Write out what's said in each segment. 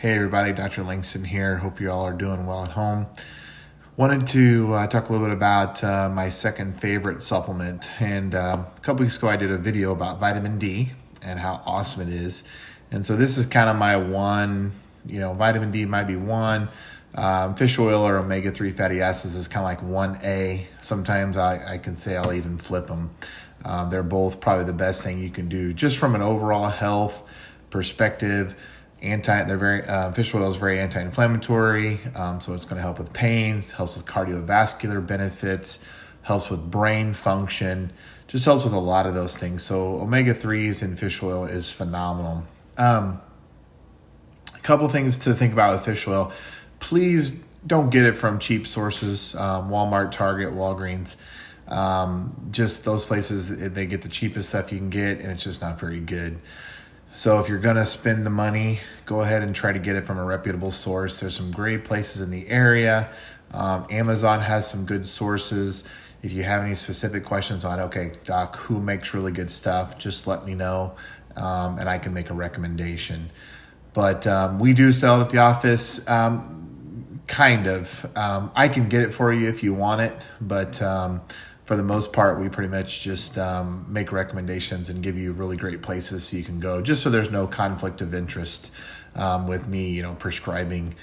Hey everybody, Dr. Langston here. Hope you all are doing well at home. Wanted to talk a little bit about my second favorite supplement. And a couple weeks ago I did a video about vitamin D and how awesome it is. And so this is kind of my one, vitamin D might be one. Fish oil or omega-3 fatty acids is kind of like 1A. Sometimes I can say I'll even flip them. They're both probably the best thing you can do just from an overall health perspective. Fish oil is very anti-inflammatory, so it's going to help with pain, helps with cardiovascular benefits, helps with brain function, just helps with a lot of those things. So omega-3s in fish oil is phenomenal. A couple things to think about with fish oil. Please don't get it from cheap sources, Walmart, Target, Walgreens. Just those places, they get the cheapest stuff you can get, and it's just not very good. So if you're going to spend the money, go ahead and try to get it from a reputable source. There's some great places in the area. Amazon has some good sources. If you have any specific questions on, okay, doc, who makes really good stuff, just let me know, and I can make a recommendation. But we do sell it at the office, kind of. I can get it for you if you want it, but for the most part, we pretty much just make recommendations and give you really great places so you can go, just so there's no conflict of interest with me, prescribing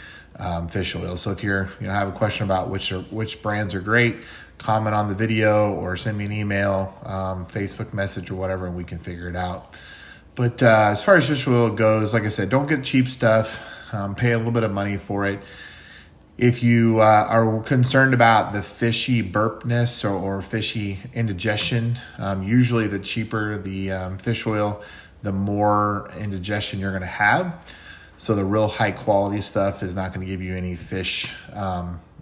fish oil. So if you're, have a question about which brands are great, comment on the video or send me an email, Facebook message or whatever, and we can figure it out. But as far as fish oil goes, like I said, don't get cheap stuff. Pay a little bit of money for it. If you are concerned about the fishy burpness or fishy indigestion, usually the cheaper the fish oil, the more indigestion you're going to have. So the real high quality stuff is not going to give you any fish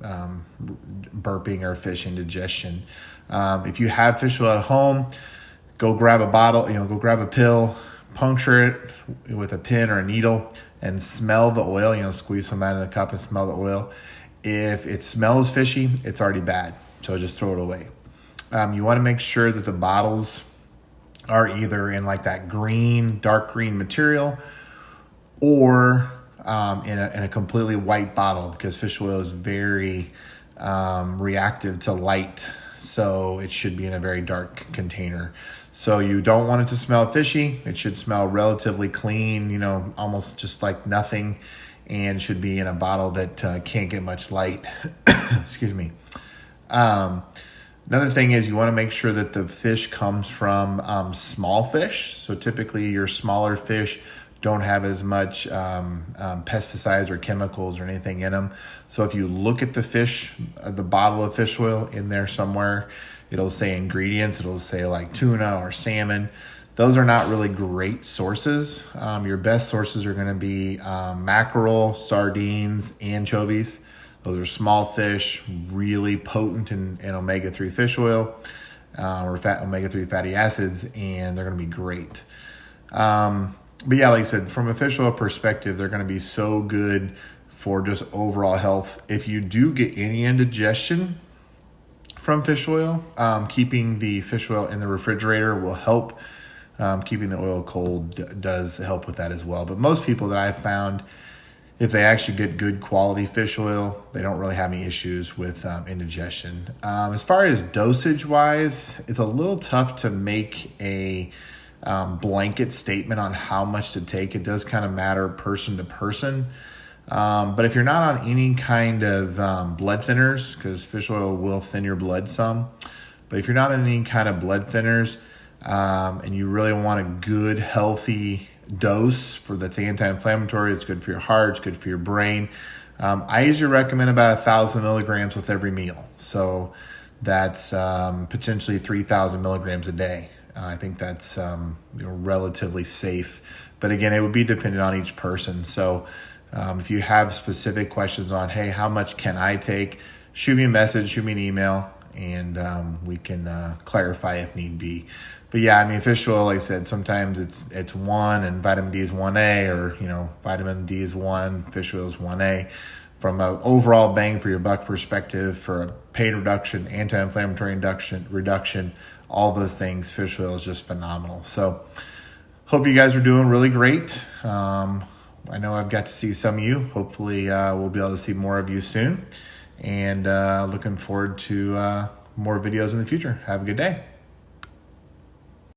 burping or fish indigestion. If you have fish oil at home, go grab a bottle, go grab a pill, puncture it with a pin or a needle, and smell the oil. Squeeze some out in a cup and smell the oil. If it smells fishy, it's already bad, so just throw it away. You want to make sure that the bottles are either in like that dark green material, or in a completely white bottle, because fish oil is very reactive to light, so it should be in a very dark container. So you don't want it to smell fishy. It should smell relatively clean, almost just like nothing, and should be in a bottle that can't get much light. Excuse me. Another thing is you want to make sure that the fish comes from small fish. So typically your smaller fish don't have as much pesticides or chemicals or anything in them. So if you look at the bottle of fish oil in there somewhere, it'll say ingredients. It'll say like tuna or salmon. Those are not really great sources. Your best sources are going to be mackerel, sardines, anchovies. Those are small fish, really potent in omega-3 fish oil or omega-3 fatty acids, and they're going to be great. But yeah, like I said, from a fish oil perspective, they're going to be so good for just overall health. If you do get any indigestion from fish oil, keeping the fish oil in the refrigerator will help. Keeping the oil cold does help with that as well. But most people that I've found, if they actually get good quality fish oil, they don't really have any issues with indigestion. As far as dosage wise, it's a little tough to make a blanket statement on how much to take. It does kind of matter person to person. But if you're not on any kind of blood thinners, because fish oil will thin your blood some, but if you're not on any kind of blood thinners, and you really want a good, healthy dose that's anti-inflammatory, it's good for your heart, it's good for your brain. I usually recommend about 1,000 milligrams with every meal. So that's potentially 3,000 milligrams a day. I think that's relatively safe. But again, it would be dependent on each person. So if you have specific questions on, hey, how much can I take, shoot me a message, shoot me an email, and we can clarify if need be. But yeah, fish oil, like I said, sometimes it's 1 and vitamin D is 1A, or vitamin D is 1, fish oil is 1A. From an overall bang for your buck perspective, for a pain reduction, anti-inflammatory reduction, all those things, fish oil is just phenomenal. So hope you guys are doing really great. I know I've got to see some of you. Hopefully we'll be able to see more of you soon. And looking forward to more videos in the future. Have a good day.